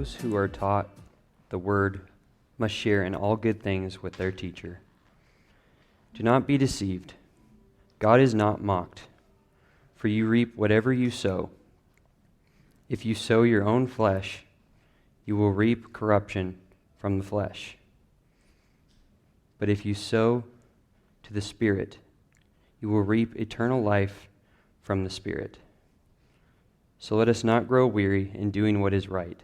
those who are taught the word must share in all good things with their teacher. Do not be deceived. God is not mocked, for you reap whatever you sow. If you sow your own flesh, you will reap corruption from the flesh. But if you sow to the Spirit, you will reap eternal life from the Spirit. So let us not grow weary in doing what is right,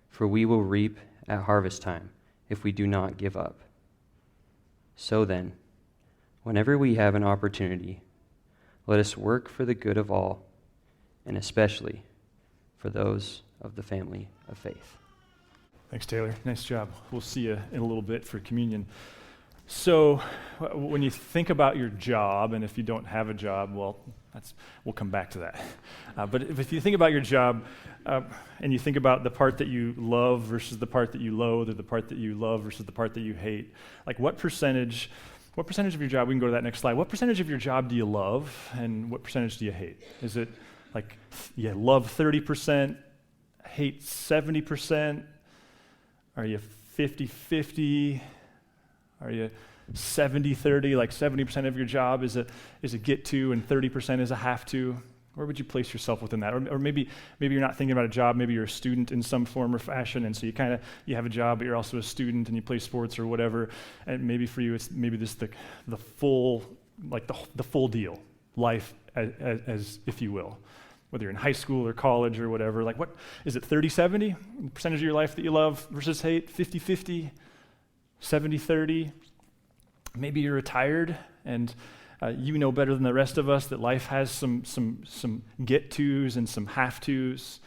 for we will reap at harvest time if we do not give up. So then, whenever we have an opportunity, let us work for the good of all, and especially for those of the family of faith. Thanks, Taylor. Nice job. We'll see you in a little bit for communion. So when you think about your job, and if you don't have a job, well, we'll come back to that. But if you think about your job, and you think about the part that you love versus the part that you loathe, or the part that you love versus the part that you hate, like what percentage of your job, we can go to that next slide, what percentage of your job do you love, and what percentage do you hate? Is it like you love 30%, hate 70%? Are you 50-50? Are you 70-30, like 70% of your job is a get to and 30% is a have to? Where would you place yourself within that? Or maybe you're not thinking about a job, maybe you're a student in some form or fashion, and so you have a job, but you're also a student and you play sports or whatever, and maybe for you it's maybe this the full, like the full deal, life as if you will. Whether you're in high school or college or whatever, like what, is it 30-70, percentage of your life that you love versus hate, 50-50? 70-30, maybe you're retired and you know better than the rest of us that life has some get-tos and some have-tos.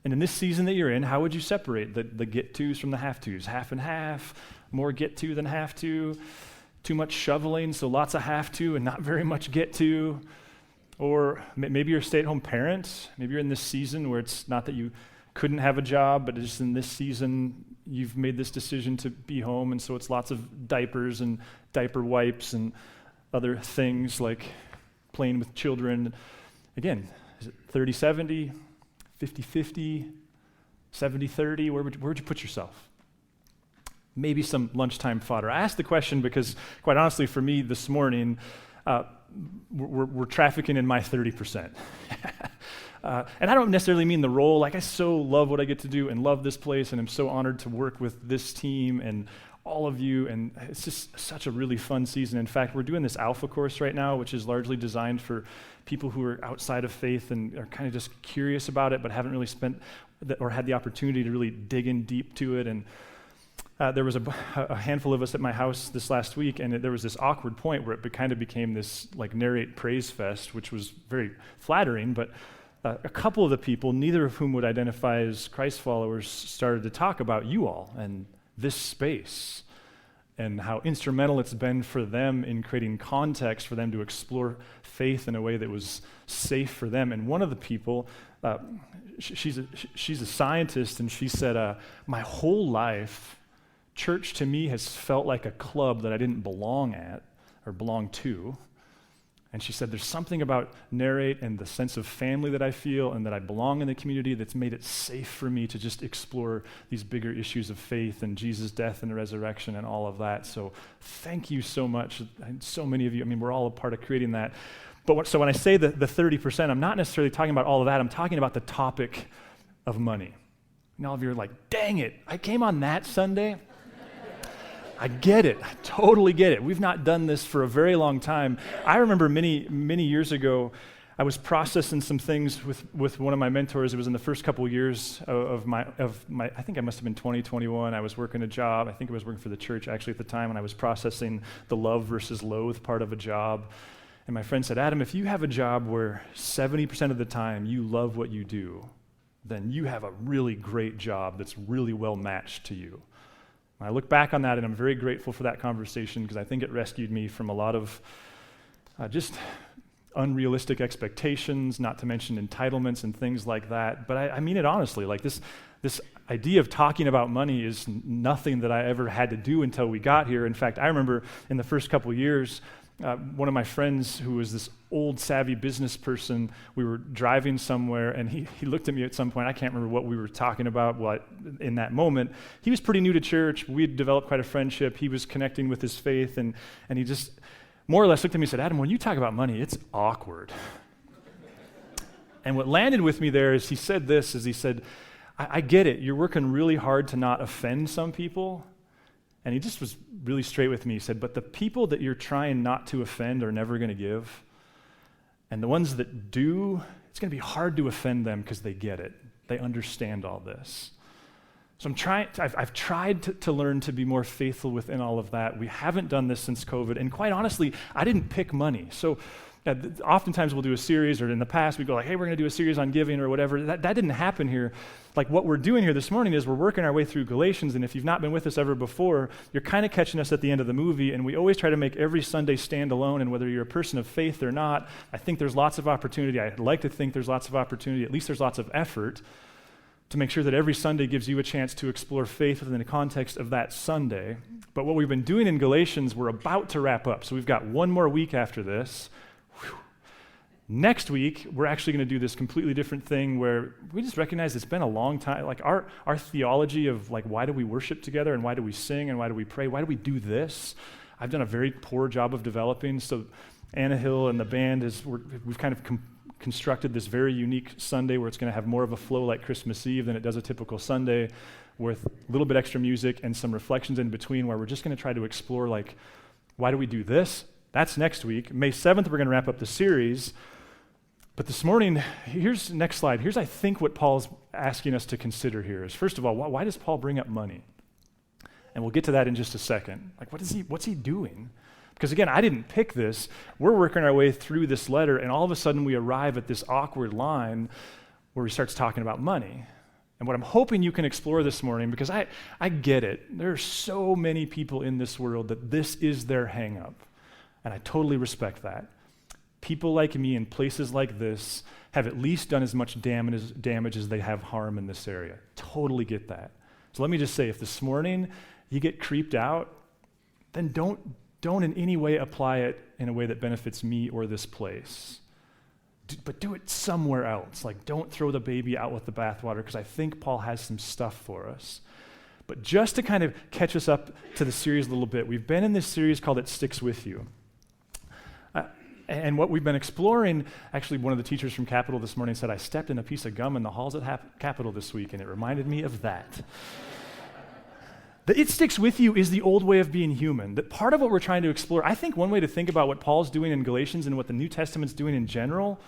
And in this season that you're in, how would you separate the get-tos from the have-tos? Half and half, more get-to than have-to, too much shoveling, so lots of have-to and not very much get-to. Or maybe you're a stay-at-home parent. Maybe you're in this season where it's not that you couldn't have a job, but just in this season, you've made this decision to be home, and so it's lots of diapers and diaper wipes and other things like playing with children. Again, is it 30-70, 50-50, 70-30? Where would you put yourself? Maybe some lunchtime fodder. I asked the question because, quite honestly, for me this morning, we're trafficking in my 30%. And I don't necessarily mean the role. Like, I so love what I get to do and love this place, and I'm so honored to work with this team and all of you, and it's just such a really fun season. In fact, we're doing this Alpha course right now, which is largely designed for people who are outside of faith and are kind of just curious about it, but haven't really or had the opportunity to really dig in deep to it. And there was a handful of us at my house this last week, and there was this awkward point where it kind of became this like Narrate praise fest, which was very flattering, but a couple of the people, neither of whom would identify as Christ followers, started to talk about you all and this space and how instrumental it's been for them in creating context for them to explore faith in a way that was safe for them. And one of the people, she's a scientist, and she said, my whole life, church to me has felt like a club that I didn't belong at or belong to. And she said, there's something about Narrate and the sense of family that I feel and that I belong in the community that's made it safe for me to just explore these bigger issues of faith and Jesus' death and the resurrection and all of that. So thank you so much. And so many of you, I mean, we're all a part of creating that. But so when I say the 30%, I'm not necessarily talking about all of that. I'm talking about the topic of money. And all of you are like, dang it, I came on that Sunday. I get it. I totally get it. We've not done this for a very long time. I remember many, many years ago, I was processing some things with one of my mentors. It was in the first couple years of my, I think I must have been 2021. I was working a job. I think I was working for the church actually at the time, and I was processing the love versus loathe part of a job. And my friend said, Adam, if you have a job where 70% of the time you love what you do, then you have a really great job that's really well matched to you. I look back on that, and I'm very grateful for that conversation because I think it rescued me from a lot of just unrealistic expectations, not to mention entitlements and things like that. But I mean it honestly. Like this this idea of talking about money is nothing that I ever had to do until we got here. In fact, I remember in the first couple years, one of my friends who was this old savvy business person, we were driving somewhere and he looked at me at some point. I can't remember what we were talking about in that moment. He was pretty new to church. We had developed quite a friendship. He was connecting with his faith and he just more or less looked at me and said, Adam, when you talk about money, it's awkward. And what landed with me there is he said, I get it. You're working really hard to not offend some people. And he just was really straight with me. He said, but the people that you're trying not to offend are never going to give. And the ones that do, it's going to be hard to offend them because they get it. They understand all this. So I've tried to learn to be more faithful within all of that. We haven't done this since COVID. And quite honestly, I didn't pick money. So oftentimes we'll do a series, or in the past we go like, hey, we're going to do a series on giving or whatever. That didn't happen here. Like what we're doing here this morning is we're working our way through Galatians, and if you've not been with us ever before, you're kind of catching us at the end of the movie, and we always try to make every Sunday stand alone, and whether you're a person of faith or not, I think there's lots of opportunity. I'd like to think there's lots of opportunity, at least there's lots of effort to make sure that every Sunday gives you a chance to explore faith within the context of that Sunday. But what we've been doing in Galatians, we're about to wrap up, so we've got one more week after this. Next week, we're actually going to do this completely different thing where we just recognize it's been a long time. Like our theology of like, why do we worship together and why do we sing and why do we pray? Why do we do this? I've done a very poor job of developing. So Anna Hill and the band, we've kind of constructed this very unique Sunday where it's going to have more of a flow like Christmas Eve than it does a typical Sunday, with a little bit extra music and some reflections in between where we're just going to try to explore like, why do we do this? That's next week. May 7th, we're going to wrap up the series. But this morning, here's the next slide. Here's, I think, what Paul's asking us to consider here is, first of all, why does Paul bring up money? And we'll get to that in just a second. Like, what's he doing? Because again, I didn't pick this. We're working our way through this letter, and all of a sudden we arrive at this awkward line where he starts talking about money. And what I'm hoping you can explore this morning, because I get it. There are so many people in this world that this is their hang-up, and I totally respect that. People like me in places like this have at least done as much damage as they have harm in this area. Totally get that. So let me just say, if this morning you get creeped out, then don't in any way apply it in a way that benefits me or this place. But do it somewhere else. Like, don't throw the baby out with the bathwater, because I think Paul has some stuff for us. But just to kind of catch us up to the series a little bit, we've been in this series called It Sticks With You. And what we've been exploring, actually one of the teachers from Capitol this morning said, I stepped in a piece of gum in the halls at Capitol this week, and it reminded me of that. The It Sticks With You is the old way of being human. That part of what we're trying to explore, I think one way to think about what Paul's doing in Galatians and what the New Testament's doing in general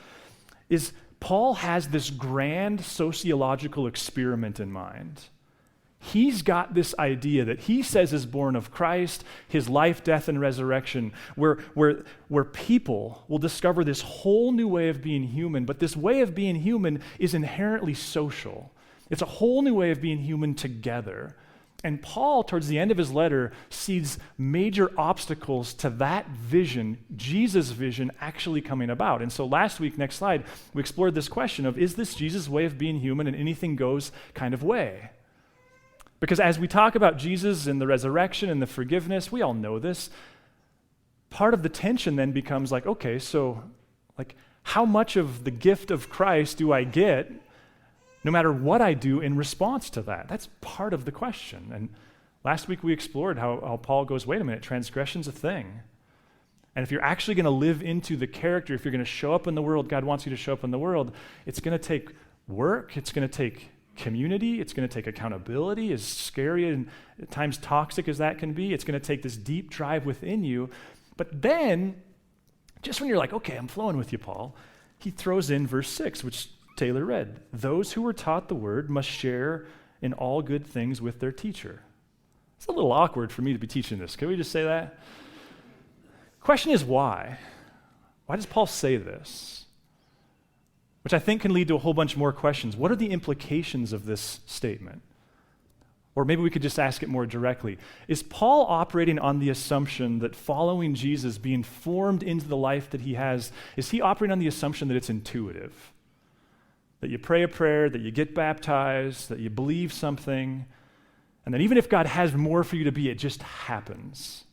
is Paul has this grand sociological experiment in mind. He's got this idea that he says is born of Christ, his life, death, and resurrection, where people will discover this whole new way of being human, but this way of being human is inherently social. It's a whole new way of being human together. And Paul, towards the end of his letter, sees major obstacles to that vision, Jesus' vision, actually coming about. And so last week, next slide, we explored this question of, is this Jesus' way of being human an anything goes kind of way? Because as we talk about Jesus and the resurrection and the forgiveness, we all know this. Part of the tension then becomes like, okay, so like how much of the gift of Christ do I get no matter what I do in response to that? That's part of the question. And last week we explored how Paul goes, wait a minute, transgression's a thing. And if you're actually going to live into the character, if you're going to show up in the world, God wants you to show up in the world, it's going to take work, it's going to take community, it's going to take accountability, as scary and at times toxic as that can be. It's going to take this deep drive within you. But then, just when you're like, okay, I'm flowing with you, Paul, he throws in verse 6, which Taylor read. Those who were taught the word must share in all good things with their teacher. It's a little awkward for me to be teaching this. Can we just say that? Question is why? Why does Paul say this? Which I think can lead to a whole bunch more questions. What are the implications of this statement? Or maybe we could just ask it more directly. Is Paul operating on the assumption that following Jesus, being formed into the life that he has, is he operating on the assumption that it's intuitive? that you pray a prayer, that you get baptized, that you believe something, and then even if God has more for you to be, it just happens.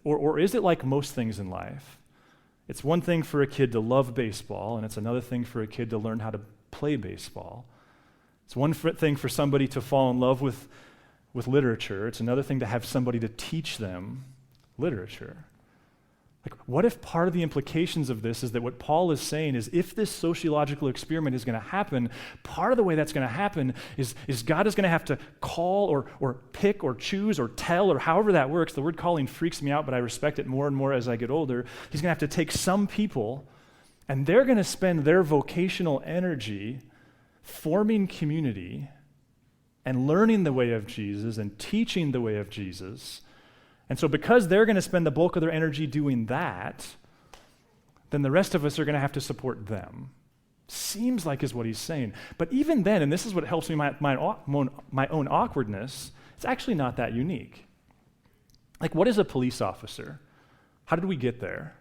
Or is it like most things in life? It's one thing for a kid to love baseball, and it's another thing for a kid to learn how to play baseball. It's one thing for somebody to fall in love with literature. It's another thing to have somebody to teach them literature. Like, what if part of the implications of this is that what Paul is saying is if this sociological experiment is going to happen, part of the way that's going to happen is God is going to have to call or pick or choose or tell or however that works. The word calling freaks me out, but I respect it more and more as I get older. He's going to have to take some people, and they're going to spend their vocational energy forming community and learning the way of Jesus and teaching the way of Jesus. And so because they're going to spend the bulk of their energy doing that, then the rest of us are going to have to support them. Seems like is what he's saying. But even then, and this is what helps me my own awkwardness, it's actually not that unique. Like, what is a police officer? How did we get there?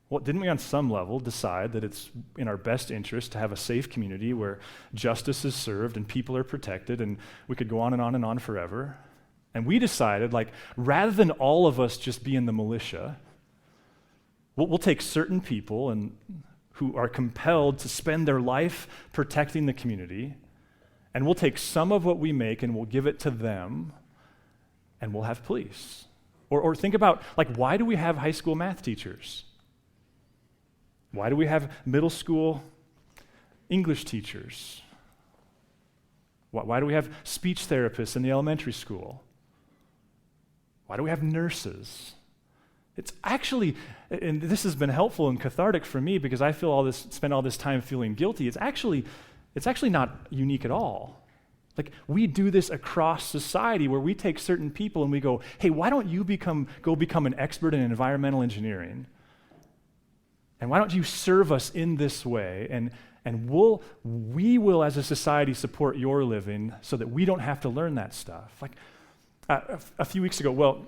Well, didn't we on some level decide that it's in our best interest to have a safe community where justice is served and people are protected, and we could go on and on forever? And we decided, like, rather than all of us just be in the militia, we'll take certain people and who are compelled to spend their life protecting the community, and we'll take some of what we make and we'll give it to them, and we'll have police. Or think about, like, why do we have high school math teachers? Why do we have middle school English teachers? Why do we have speech therapists in the elementary school? Why do we have nurses? It's actually, and this has been helpful and cathartic for me because I spend all this time feeling guilty. It's actually not unique at all. Like, we do this across society where we take certain people and we go, hey, why don't you go become an expert in environmental engineering? And why don't you serve us in this way? And we will as a society support your living so that we don't have to learn that stuff. Like, a few weeks ago,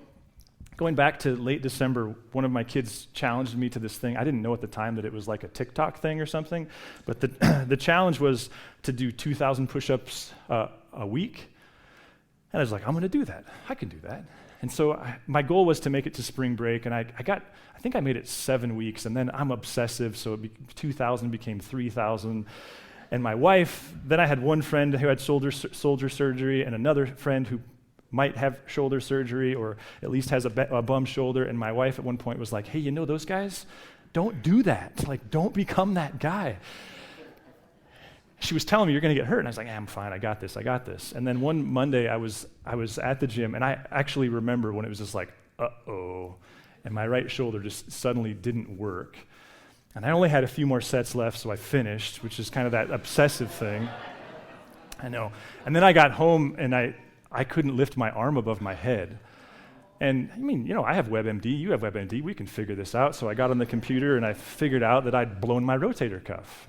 going back to late December, one of my kids challenged me to this thing. I didn't know at the time that it was like a TikTok thing or something, but the challenge was to do 2,000 push-ups a week. And I was like, I'm going to do that. I can do that. And so my goal was to make it to spring break, and I think I made it 7 weeks, and then I'm obsessive, so 2,000 became 3,000. And my wife, then I had one friend who had shoulder surgery and another friend who might have shoulder surgery or at least has a bum shoulder, and my wife at one point was like, hey, those guys? Don't do that. Like, don't become that guy. She was telling me, you're going to get hurt. And I was like, I'm fine. I got this. And then one Monday, I was at the gym, and I actually remember when it was just like, uh-oh. And my right shoulder just suddenly didn't work. And I only had a few more sets left, so I finished, which is kind of that obsessive thing. I know. And then I got home, and I couldn't lift my arm above my head. And I mean, I have WebMD, you have WebMD, we can figure this out. So I got on the computer, and I figured out that I'd blown my rotator cuff.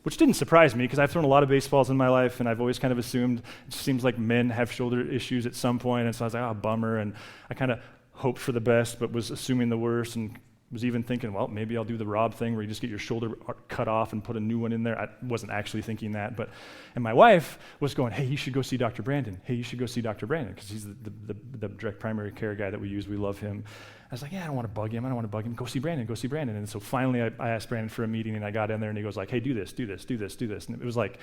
Which didn't surprise me because I've thrown a lot of baseballs in my life, and I've always kind of assumed it seems like men have shoulder issues at some point, and so I was like, oh, bummer, and I kind of hoped for the best but was assuming the worst and was even thinking, well, maybe I'll do the Rob thing where you just get your shoulder cut off and put a new one in there. I wasn't actually thinking that, and my wife was going, hey, you should go see Dr. Brandon. Hey, you should go see Dr. Brandon because he's the direct primary care guy that we use. We love him. I was like, yeah, I don't want to bug him. Go see Brandon. And so finally I asked Brandon for a meeting, and I got in there, and he goes like, hey, do this. And it was like,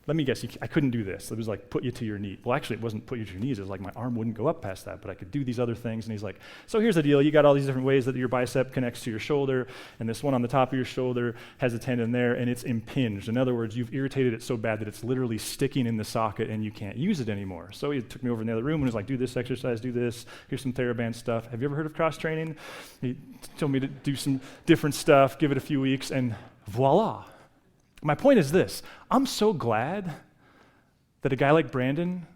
let me guess, I couldn't do this. It was like, put you to your knee. Well, actually, it wasn't put you to your knees. It was like my arm wouldn't go up past that, but I could do these other things. And he's like, so here's the deal. You got all these different ways that your bicep connects to your shoulder, and this one on the top of your shoulder has a tendon there, and it's impinged. In other words, you've irritated it so bad that it's literally sticking in the socket, and you can't use it anymore. So he took me over in the other room and was like, do this exercise, do this. Here's some TheraBand stuff. Have you ever heard of cross-training? He told me to do some different stuff, give it a few weeks, and voila. My point is this. I'm so glad that a guy like Brandon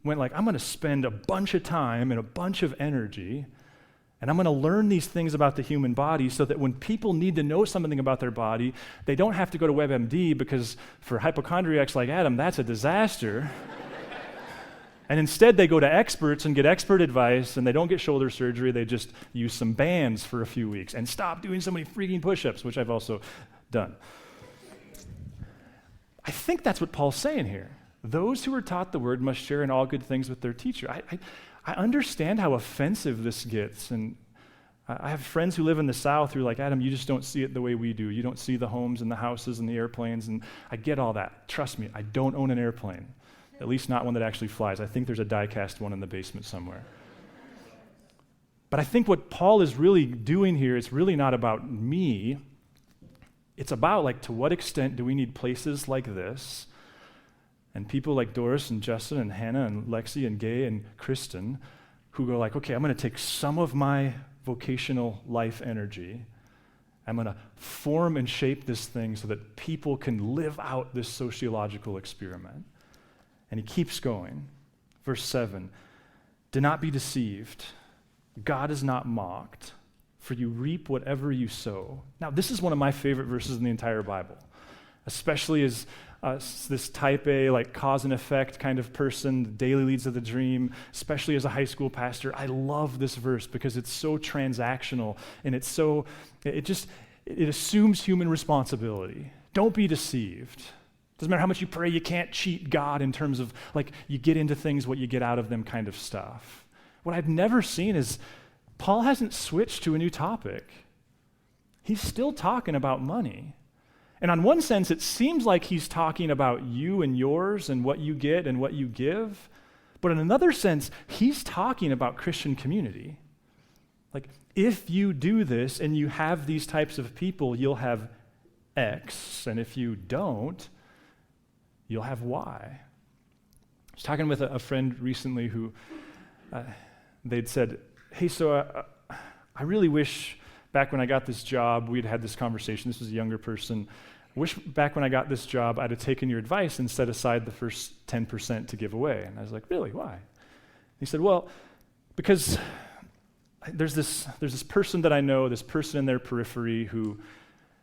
went like, I'm going to spend a bunch of time and a bunch of energy, and I'm going to learn these things about the human body so that when people need to know something about their body, they don't have to go to WebMD because for hypochondriacs like Adam, that's a disaster. And instead, they go to experts and get expert advice, and they don't get shoulder surgery. They just use some bands for a few weeks and stop doing so many freaking push-ups, which I've also Done. I think that's what Paul's saying here. Those who are taught the word must share in all good things with their teacher. I understand how offensive this gets, and I have friends who live in the South who are like, Adam, you just don't see it the way we do. You don't see the homes and the houses and the airplanes, and I get all that. Trust me, I don't own an airplane, at least not one that actually flies. I think there's a die-cast one in the basement somewhere. But I think what Paul is really doing here is really not about me. It's about, like, to what extent do we need places like this and people like Doris and Justin and Hannah and Lexi and Gay and Kristen who go like, okay, I'm going to take some of my vocational life energy. I'm going to form and shape this thing so that people can live out this sociological experiment. And he keeps going. Verse 7, do not be deceived. God is not mocked, for you reap whatever you sow. Now, this is one of my favorite verses in the entire Bible, especially as this type A, like cause and effect kind of person, the daily leads of the dream, especially as a high school pastor. I love this verse because it's so transactional and it assumes human responsibility. Don't be deceived. Doesn't matter how much you pray, you can't cheat God in terms of like you get into things, what you get out of them kind of stuff. What I've never seen is Paul hasn't switched to a new topic. He's still talking about money. And on one sense, it seems like he's talking about you and yours and what you get and what you give. But in another sense, he's talking about Christian community. Like, if you do this and you have these types of people, you'll have X. And if you don't, you'll have Y. I was talking with a friend recently who they'd said, hey, so I really wish back when I got this job, we'd had this conversation. This was a younger person. I wish back when I got this job, I'd have taken your advice and set aside the first 10% to give away. And I was like, really, why? He said, well, because there's this person that I know, this person in their periphery who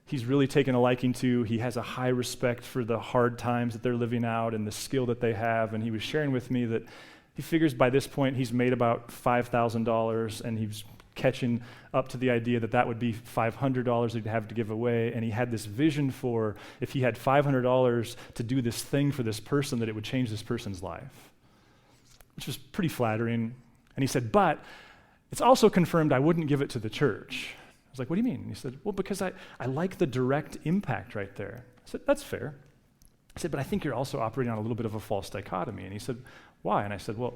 he's really taken a liking to. He has a high respect for the hard times that they're living out and the skill that they have. And he was sharing with me that he figures by this point he's made about $5,000 and he's catching up to the idea that would be $500 he'd have to give away, and he had this vision for if he had $500 to do this thing for this person, that it would change this person's life, which was pretty flattering. And he said, but it's also confirmed I wouldn't give it to the church. I was like, what do you mean? And he said, well, because I like the direct impact right there. I said, that's fair. I said, but I think you're also operating on a little bit of a false dichotomy. And he said, why? And I said, well,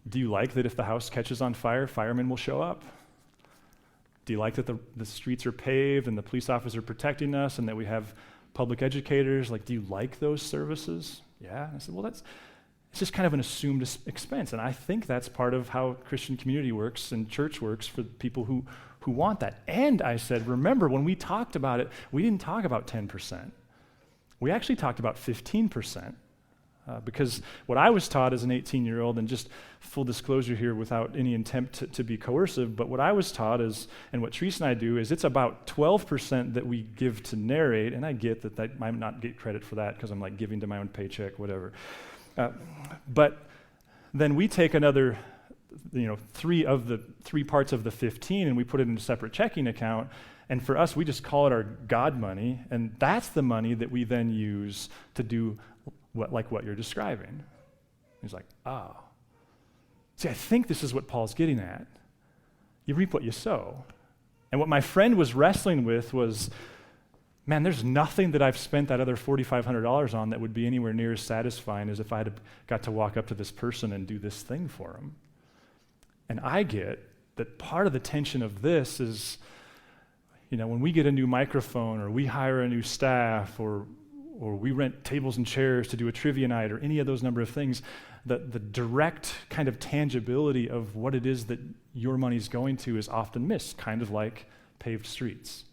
do you like that if the house catches on fire, firemen will show up? Do you like that the streets are paved and the police officers are protecting us and that we have public educators? Like, do you like those services? Yeah. I said, well, it's just kind of an assumed expense. And I think that's part of how Christian community works and church works for people who want that. And I said, remember, when we talked about it, we didn't talk about 10%. We actually talked about 15%. Because what I was taught as an 18-year-old, and just full disclosure here without any intent to be coercive, but what I was taught is, and what Teresa and I do, is it's about 12% that we give to Narrate, and I get that I might not get credit for that because I'm like giving to my own paycheck, whatever. But then we take another, three parts of the 15, and we put it in a separate checking account. And for us, we just call it our God money, and that's the money that we then use to do what you're describing. He's like, oh. See, I think this is what Paul's getting at. You reap what you sow. And what my friend was wrestling with was, man, there's nothing that I've spent that other $4,500 on that would be anywhere near as satisfying as if I had got to walk up to this person and do this thing for him. And I get that part of the tension of this is, when we get a new microphone or we hire a new staff or we rent tables and chairs to do a trivia night or any of those number of things, the direct kind of tangibility of what it is that your money's going to is often missed, kind of like paved streets.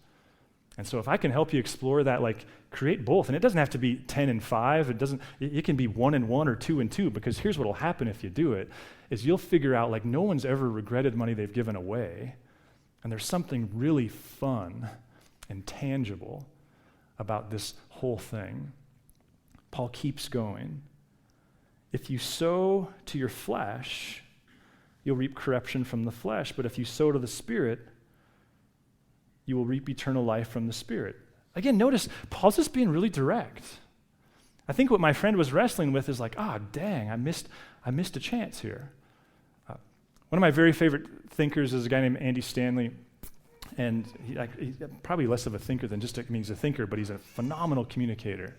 And so if I can help you explore that, like create both, and it doesn't have to be 10 and 5, it can be 1 and 1 or 2 and 2, because here's what will happen if you do it, is you'll figure out like no one's ever regretted money they've given away, and there's something really fun and tangible about this whole thing. Paul keeps going. If you sow to your flesh, you'll reap corruption from the flesh, but if you sow to the Spirit, you will reap eternal life from the Spirit. Again, notice, Paul's just being really direct. I think what my friend was wrestling with is like, dang, I missed a chance here. One of my very favorite thinkers is a guy named Andy Stanley, and he's probably less of a thinker than he's a thinker, but he's a phenomenal communicator.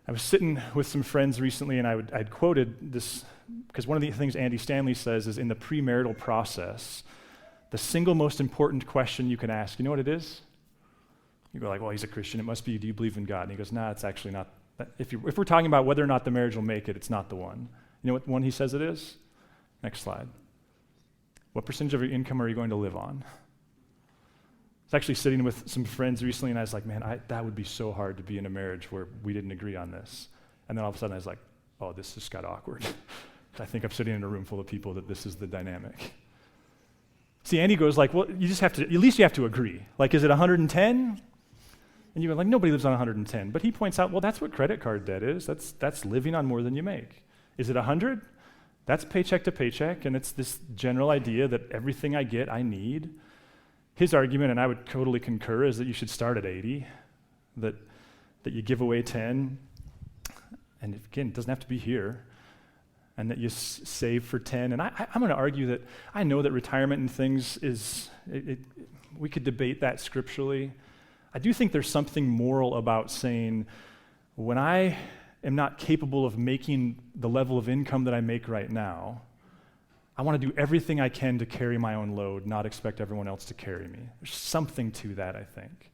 I was sitting with some friends recently, and I'd quoted this, because one of the things Andy Stanley says is in the premarital process, the single most important question you can ask, you know what it is? You go like, well, he's a Christian, it must be, do you believe in God? And he goes, nah, it's actually not. If we're talking about whether or not the marriage will make it, it's not the one. You know what one he says it is? Next slide. What percentage of your income are you going to live on? I was actually sitting with some friends recently, and I was like, man, that would be so hard to be in a marriage where we didn't agree on this. And then all of a sudden I was like, oh, this just got awkward. I think I'm sitting in a room full of people that this is the dynamic. See, Andy goes like, well, you just have to, at least you have to agree. Like, is it 110? And you go like, nobody lives on 110. But he points out, well, that's what credit card debt is. That's living on more than you make. Is it 100? That's paycheck to paycheck, and it's this general idea that everything I get, I need. His argument, and I would totally concur, is that you should start at 80, that you give away 10, and again, it doesn't have to be here, and that you save for 10. And I'm going to argue that I know that retirement and things we could debate that scripturally. I do think there's something moral about saying, when I am not capable of making the level of income that I make right now, I want to do everything I can to carry my own load, not expect everyone else to carry me. There's something to that, I think.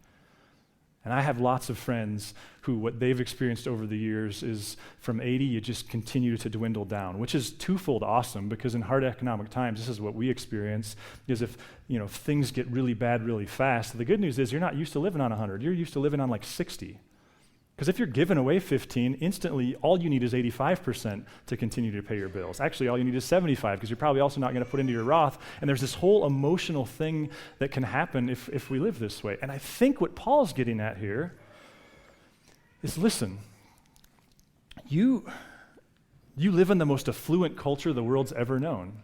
And I have lots of friends who what they've experienced over the years is from 80, you just continue to dwindle down, which is twofold awesome, because in hard economic times, this is what we experience, is if things get really bad really fast, the good news is you're not used to living on 100, you're used to living on like 60. Because if you're giving away 15, instantly all you need is 85% to continue to pay your bills. Actually, all you need is 75, because you're probably also not going to put into your Roth. And there's this whole emotional thing that can happen if we live this way. And I think what Paul's getting at here is, listen, you live in the most affluent culture the world's ever known.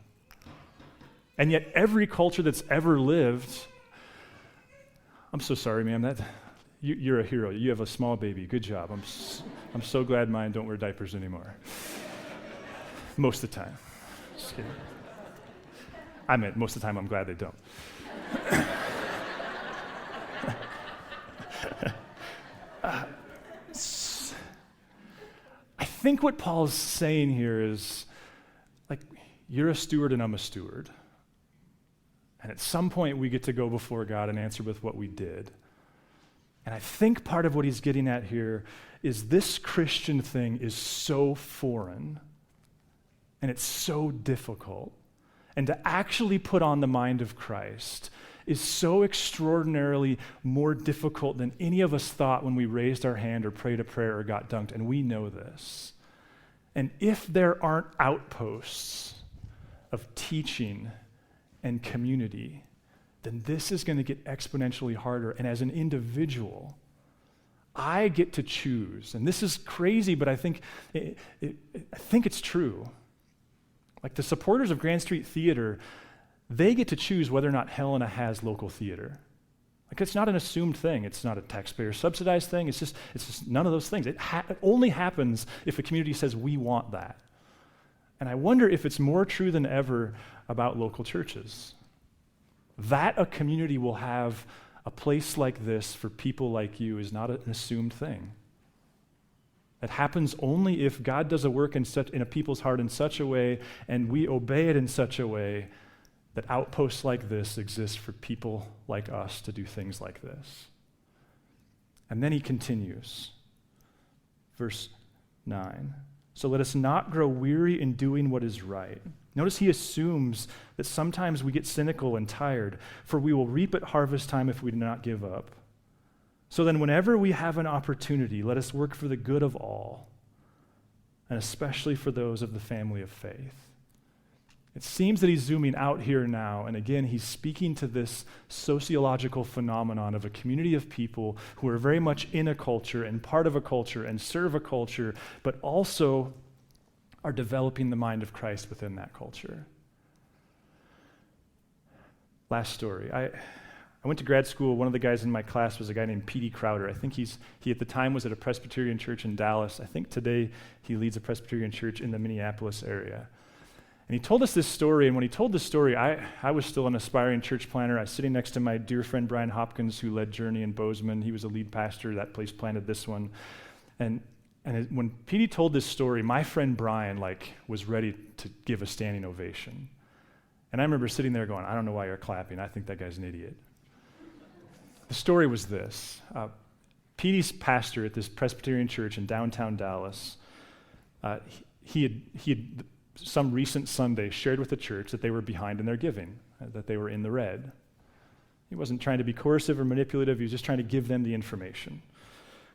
And yet every culture that's ever lived, I'm so sorry, ma'am, you're a hero. You have a small baby. Good job. I'm so glad mine don't wear diapers anymore. Most of the time. Just kidding. I meant most of the time I'm glad they don't. I think what Paul's saying here is, like, you're a steward and I'm a steward. And at some point we get to go before God and answer with what we did. And I think part of what he's getting at here is this Christian thing is so foreign and it's so difficult. And to actually put on the mind of Christ is so extraordinarily more difficult than any of us thought when we raised our hand or prayed a prayer or got dunked, and we know this. And if there aren't outposts of teaching and community, then this is going to get exponentially harder. And as an individual, I get to choose. And this is crazy, but I think it's true. Like the supporters of Grand Street Theater, they get to choose whether or not Helena has local theater. Like, it's not an assumed thing. It's not a taxpayer subsidized thing. It's just none of those things. It only happens if a community says we want that. And I wonder if it's more true than ever about local churches. That a community will have a place like this for people like you is not an assumed thing. It happens only if God does a work in a people's heart in such a way, and we obey it in such a way, that outposts like this exist for people like us to do things like this. And then he continues, verse 9. So let us not grow weary in doing what is right. Notice he assumes that sometimes we get cynical and tired, for we will reap at harvest time if we do not give up. So then whenever we have an opportunity, let us work for the good of all, and especially for those of the family of faith. It seems that he's zooming out here now, and again, he's speaking to this sociological phenomenon of a community of people who are very much in a culture and part of a culture and serve a culture, but also are developing the mind of Christ within that culture. Last story. I went to grad school. One of the guys in my class was a guy named P.D. Crowder. I think he at the time was at a Presbyterian church in Dallas. I think today he leads a Presbyterian church in the Minneapolis area. And he told us this story, and when he told this story, I was still an aspiring church planner. I was sitting next to my dear friend Brian Hopkins, who led Journey in Bozeman. He was a lead pastor. That place planted this one. And when P.D. told this story, my friend Brian was ready to give a standing ovation. And I remember sitting there going, I don't know why you're clapping. I think that guy's an idiot. The story was this. P.D.'s pastor at this Presbyterian church in downtown Dallas, he had some recent Sunday shared with the church that they were behind in their giving, that they were in the red. He wasn't trying to be coercive or manipulative. He was just trying to give them the information,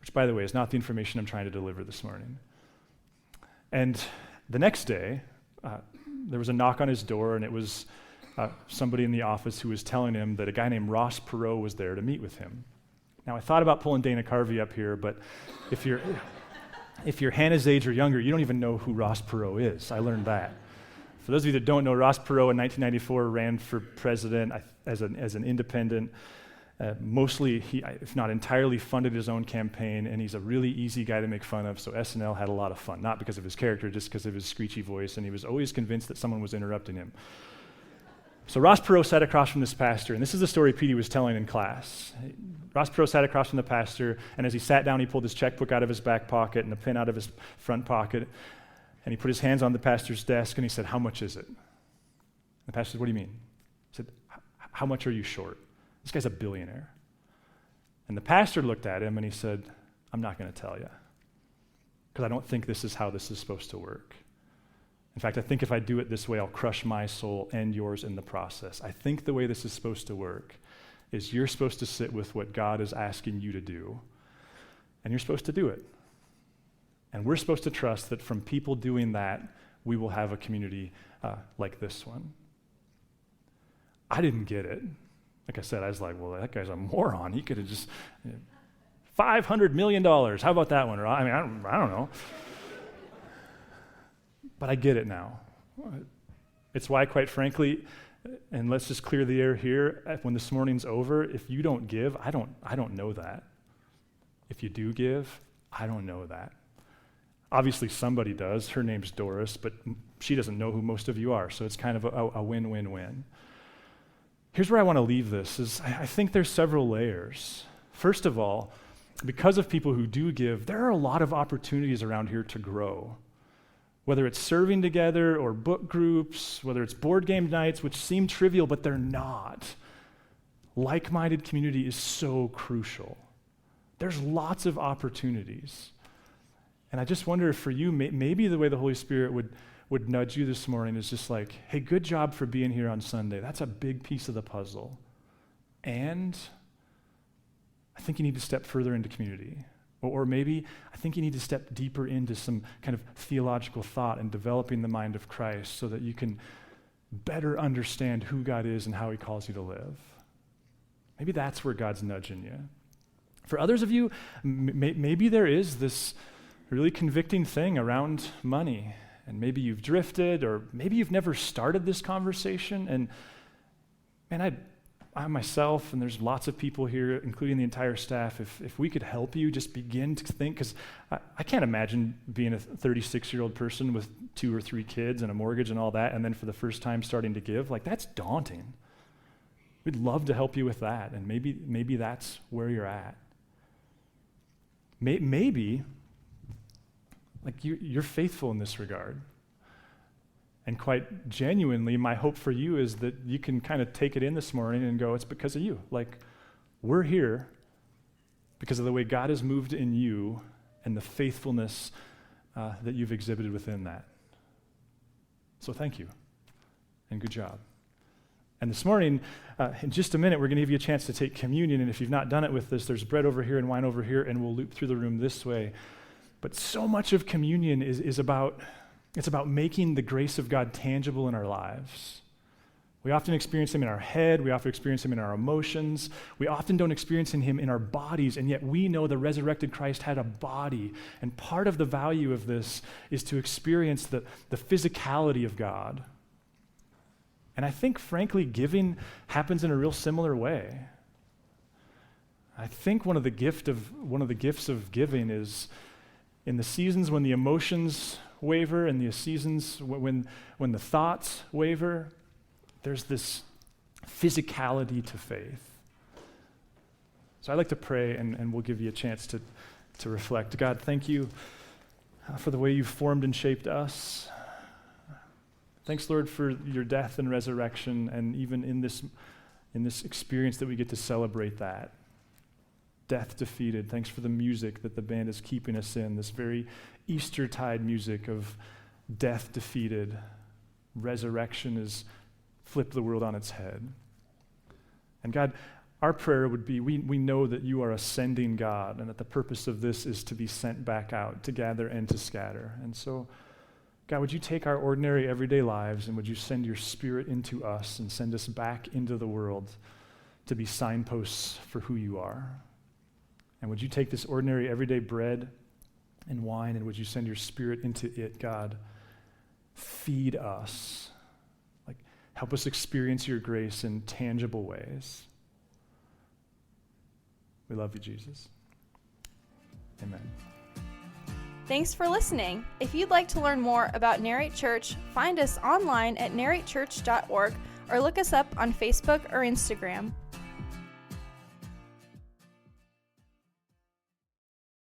which, by the way, is not the information I'm trying to deliver this morning. And the next day, there was a knock on his door, and it was somebody in the office who was telling him that a guy named Ross Perot was there to meet with him. Now, I thought about pulling Dana Carvey up here, but if you're Hannah's age or younger, you don't even know who Ross Perot is. I learned that. For those of you that don't know, Ross Perot in 1994 ran for president as an independent. Mostly, he, if not entirely, funded his own campaign, and he's a really easy guy to make fun of, so SNL had a lot of fun, not because of his character, just because of his screechy voice, and he was always convinced that someone was interrupting him. So Ross Perot sat across from this pastor, and this is the story Petey was telling in class. Ross Perot sat across from the pastor, and as he sat down, he pulled his checkbook out of his back pocket and a pen out of his front pocket, and he put his hands on the pastor's desk, and he said, "How much is it?" The pastor said, "What do you mean?" He said, "How much are you short? This guy's a billionaire." And the pastor looked at him, and he said, "I'm not going to tell you, because I don't think this is how this is supposed to work. In fact, I think if I do it this way, I'll crush my soul and yours in the process. I think the way this is supposed to work is you're supposed to sit with what God is asking you to do, and you're supposed to do it. And we're supposed to trust that from people doing that, we will have a community like this one." I didn't get it. Like I said, I was like, well, that guy's a moron. He could have just, $500 million. How about that one? Or, I don't know. But I get it now. It's why, quite frankly, and let's just clear the air here, when this morning's over, if you don't give, I don't know that. If you do give, I don't know that. Obviously, somebody does. Her name's Doris, but she doesn't know who most of you are, so it's kind of a win-win-win. Here's where I want to leave this, is I think there's several layers. First of all, because of people who do give, there are a lot of opportunities around here to grow. Whether it's serving together or book groups, whether it's board game nights, which seem trivial, but they're not. Like-minded community is so crucial. There's lots of opportunities. And I just wonder if for you, maybe the way the Holy Spirit would nudge you this morning is just like, hey, good job for being here on Sunday. That's a big piece of the puzzle. And I think you need to step further into community. Or maybe I think you need to step deeper into some kind of theological thought and developing the mind of Christ so that you can better understand who God is and how he calls you to live. Maybe that's where God's nudging you. For others of you, maybe there is this really convicting thing around money, and maybe you've drifted, or maybe you've never started this conversation, and man, I myself, and there's lots of people here, including the entire staff, if we could help you just begin to think, because I can't imagine being a 36-year-old person with 2 or 3 kids and a mortgage and all that, and then for the first time starting to give, that's daunting. We'd love to help you with that, and maybe that's where you're at. Maybe you're faithful in this regard. And quite genuinely, my hope for you is that you can kind of take it in this morning and go, it's because of you. We're here because of the way God has moved in you and the faithfulness that you've exhibited within that. So thank you, and good job. And this morning, in just a minute, we're going to give you a chance to take communion, and if you've not done it with us, there's bread over here and wine over here, and we'll loop through the room this way. But so much of communion is about making the grace of God tangible in our lives. We often experience him in our head. We often experience him in our emotions. We often don't experience him in our bodies, and yet we know the resurrected Christ had a body. And part of the value of this is to experience the physicality of God. And I think, frankly, giving happens in a real similar way. I think one of the gifts of giving is in the seasons when the emotions waver and the seasons when the thoughts waver, there's this physicality to faith. So I'd like to pray, and we'll give you a chance to reflect. God, thank you for the way you've formed and shaped us. Thanks, Lord, for your death and resurrection, and even in this experience that we get to celebrate that. Death defeated. Thanks for the music that the band is keeping us in, this very Eastertide music of death defeated. Resurrection has flipped the world on its head. And God, our prayer would be, we know that you are a sending God, and that the purpose of this is to be sent back out, to gather and to scatter. And so, God, would you take our ordinary everyday lives, and would you send your Spirit into us and send us back into the world to be signposts for who you are? And would you take this ordinary everyday bread and wine, and would you send your Spirit into it, God? Feed us. Help us experience your grace in tangible ways. We love you, Jesus. Amen. Thanks for listening. If you'd like to learn more about Narrate Church, find us online at narratechurch.org or look us up on Facebook or Instagram.